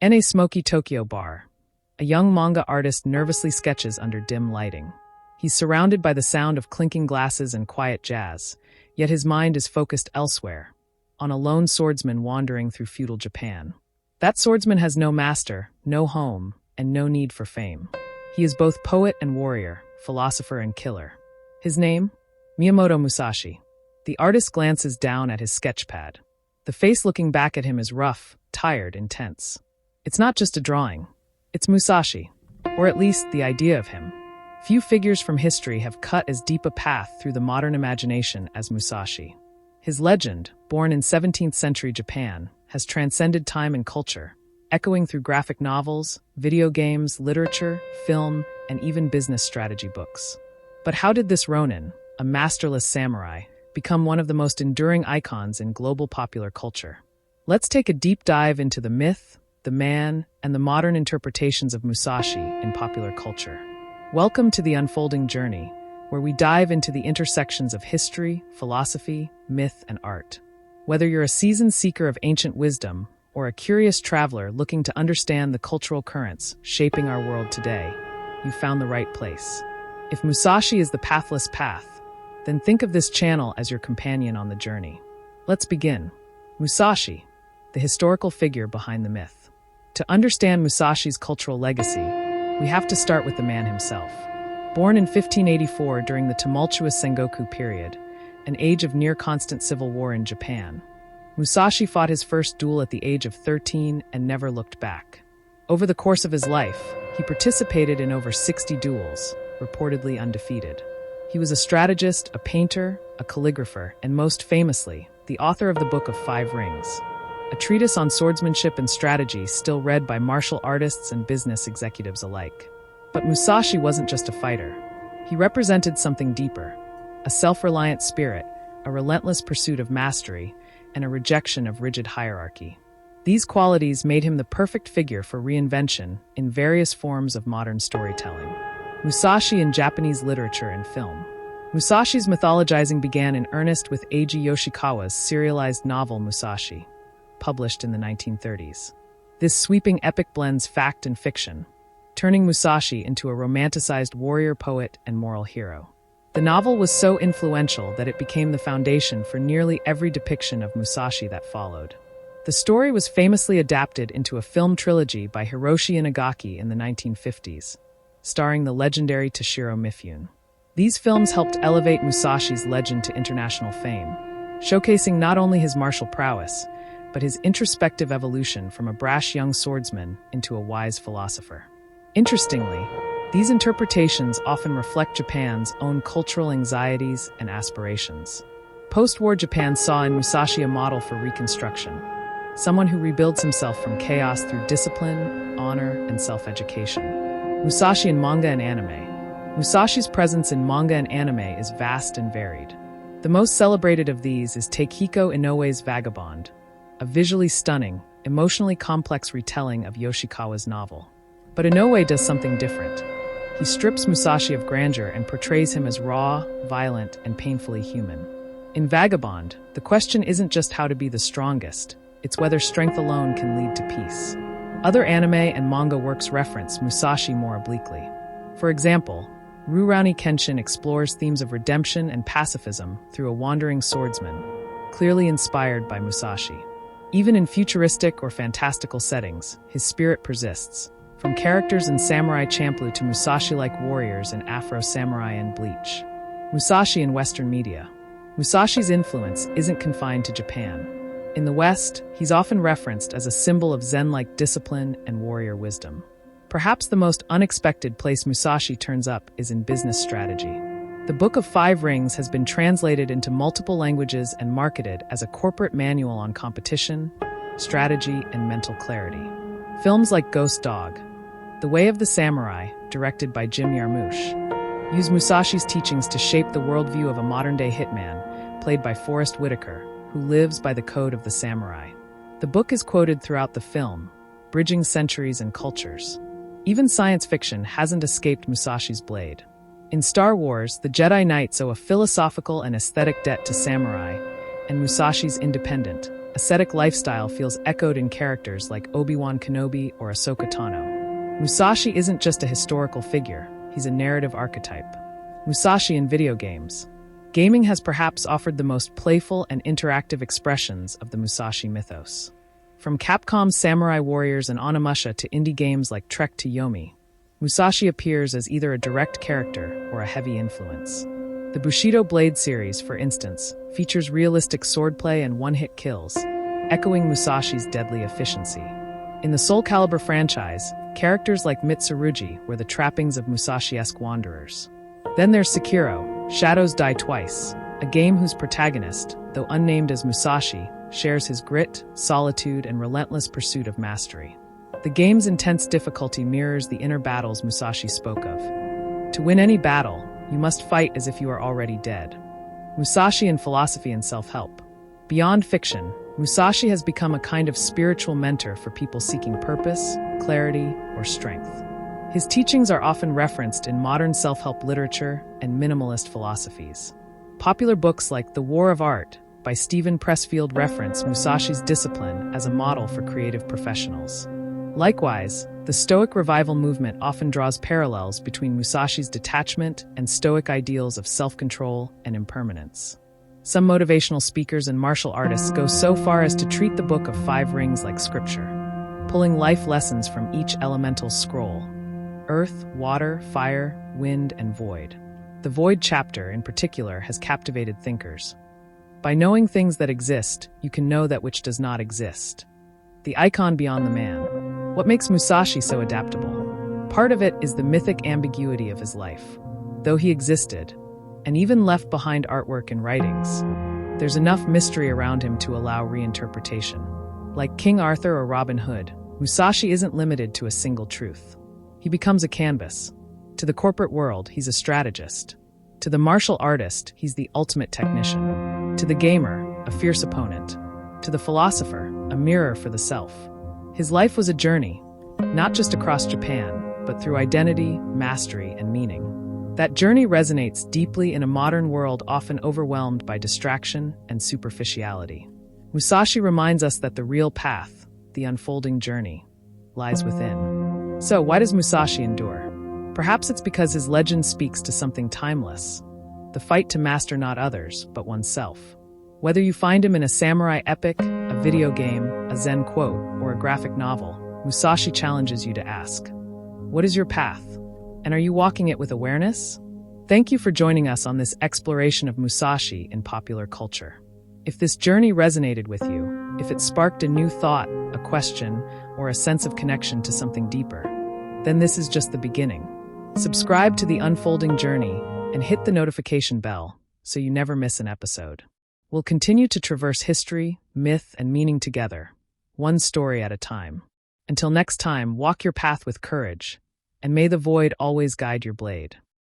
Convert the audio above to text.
In a smoky Tokyo bar, a young manga artist nervously sketches under dim lighting. He's surrounded by the sound of clinking glasses and quiet jazz, yet his mind is focused elsewhere, on a lone swordsman wandering through feudal Japan. That swordsman has no master, no home, and no need for fame. He is both poet and warrior, philosopher and killer. His name? Miyamoto Musashi. The artist glances down at his sketchpad. The face looking back at him is rough, tired, intense. It's not just a drawing. It's Musashi, or at least the idea of him. Few figures from history have cut as deep a path through the modern imagination as Musashi. His legend, born in 17th century Japan, has transcended time and culture, echoing through graphic novels, video games, literature, film, and even business strategy books. But how did this Ronin, a masterless samurai, become one of the most enduring icons in global popular culture? Let's take a deep dive into the myth, the man, and the modern interpretations of Musashi in popular culture. Welcome to the unfolding journey, where we dive into the intersections of history, philosophy, myth, and art. Whether you're a seasoned seeker of ancient wisdom or a curious traveler looking to understand the cultural currents shaping our world today, you've found the right place. If Musashi is the pathless path, then think of this channel as your companion on the journey. Let's begin. Musashi, the historical figure behind the myth. To understand Musashi's cultural legacy, we have to start with the man himself. Born in 1584 during the tumultuous Sengoku period, an age of near-constant civil war in Japan, Musashi fought his first duel at the age of 13 and never looked back. Over the course of his life, he participated in over 60 duels, reportedly undefeated. He was a strategist, a painter, a calligrapher, and most famously, the author of the Book of Five Rings, a treatise on swordsmanship and strategy still read by martial artists and business executives alike. But Musashi wasn't just a fighter. He represented something deeper, a self-reliant spirit, a relentless pursuit of mastery, and a rejection of rigid hierarchy. These qualities made him the perfect figure for reinvention in various forms of modern storytelling. Musashi in Japanese literature and film. Musashi's mythologizing began in earnest with Eiji Yoshikawa's serialized novel Musashi, published in the 1930s. This sweeping epic blends fact and fiction, turning Musashi into a romanticized warrior poet and moral hero. The novel was so influential that it became the foundation for nearly every depiction of Musashi that followed. The story was famously adapted into a film trilogy by Hiroshi Inagaki in the 1950s, starring the legendary Toshiro Mifune. These films helped elevate Musashi's legend to international fame, showcasing not only his martial prowess, but his introspective evolution from a brash young swordsman into a wise philosopher. Interestingly, these interpretations often reflect Japan's own cultural anxieties and aspirations. Post-war Japan saw in Musashi a model for reconstruction, someone who rebuilds himself from chaos through discipline, honor, and self-education. Musashi in manga and anime. Musashi's presence in manga and anime is vast and varied. The most celebrated of these is Takehiko Inoue's Vagabond, a visually stunning, emotionally complex retelling of Yoshikawa's novel. But Inoue does something different. He strips Musashi of grandeur and portrays him as raw, violent, and painfully human. In Vagabond, the question isn't just how to be the strongest, it's whether strength alone can lead to peace. Other anime and manga works reference Musashi more obliquely. For example, Rurouni Kenshin explores themes of redemption and pacifism through a wandering swordsman, clearly inspired by Musashi. Even in futuristic or fantastical settings, his spirit persists, from characters in Samurai Champloo to Musashi-like warriors in Afro Samurai and Bleach. Musashi in Western media. Musashi's influence isn't confined to Japan. In the West, he's often referenced as a symbol of Zen-like discipline and warrior wisdom. Perhaps the most unexpected place Musashi turns up is in business strategy. The Book of Five Rings has been translated into multiple languages and marketed as a corporate manual on competition, strategy, and mental clarity. Films like Ghost Dog, The Way of the Samurai, directed by Jim Jarmusch, use Musashi's teachings to shape the worldview of a modern-day hitman, played by Forrest Whitaker, who lives by the code of the samurai. The book is quoted throughout the film, bridging centuries and cultures. Even science fiction hasn't escaped Musashi's blade. In Star Wars, the Jedi Knights owe a philosophical and aesthetic debt to samurai, and Musashi's independent, ascetic lifestyle feels echoed in characters like Obi-Wan Kenobi or Ahsoka Tano. Musashi isn't just a historical figure, he's a narrative archetype. Musashi in video games. Gaming has perhaps offered the most playful and interactive expressions of the Musashi mythos. From Capcom's Samurai Warriors and Onimusha to indie games like Trek to Yomi, Musashi appears as either a direct character or a heavy influence. The Bushido Blade series, for instance, features realistic swordplay and one-hit kills, echoing Musashi's deadly efficiency. In the Soul Calibur franchise, characters like Mitsurugi were the trappings of Musashi-esque wanderers. Then there's Sekiro, Shadows Die Twice, a game whose protagonist, though unnamed as Musashi, shares his grit, solitude, and relentless pursuit of mastery. The game's intense difficulty mirrors the inner battles Musashi spoke of. To win any battle, you must fight as if you are already dead. Musashi in philosophy and self-help. Beyond fiction, Musashi has become a kind of spiritual mentor for people seeking purpose, clarity, or strength. His teachings are often referenced in modern self-help literature and minimalist philosophies. Popular books like The War of Art by Stephen Pressfield reference Musashi's discipline as a model for creative professionals. Likewise, the Stoic revival movement often draws parallels between Musashi's detachment and Stoic ideals of self-control and impermanence. Some motivational speakers and martial artists go so far as to treat the Book of Five Rings like scripture, pulling life lessons from each elemental scroll: earth, water, fire, wind, and void. The void chapter, in particular, has captivated thinkers. By knowing things that exist, you can know that which does not exist. The icon beyond the man. What makes Musashi so adaptable? Part of it is the mythic ambiguity of his life. Though he existed, and even left behind artwork and writings, there's enough mystery around him to allow reinterpretation. Like King Arthur or Robin Hood, Musashi isn't limited to a single truth. He becomes a canvas. To the corporate world, he's a strategist. To the martial artist, he's the ultimate technician. To the gamer, a fierce opponent. To the philosopher, a mirror for the self. His life was a journey, not just across Japan, but through identity, mastery, and meaning. That journey resonates deeply in a modern world often overwhelmed by distraction and superficiality. Musashi reminds us that the real path, the unfolding journey, lies within. So, why does Musashi endure? Perhaps it's because his legend speaks to something timeless, the fight to master not others, but oneself. Whether you find him in a samurai epic, a video game, a Zen quote, or a graphic novel, Musashi challenges you to ask, what is your path? And are you walking it with awareness? Thank you for joining us on this exploration of Musashi in popular culture. If this journey resonated with you, if it sparked a new thought, a question, or a sense of connection to something deeper, then this is just the beginning. Subscribe to The Unfolding Journey and hit the notification bell so you never miss an episode. We'll continue to traverse history, myth, and meaning together, one story at a time. Until next time, walk your path with courage, and may the void always guide your blade.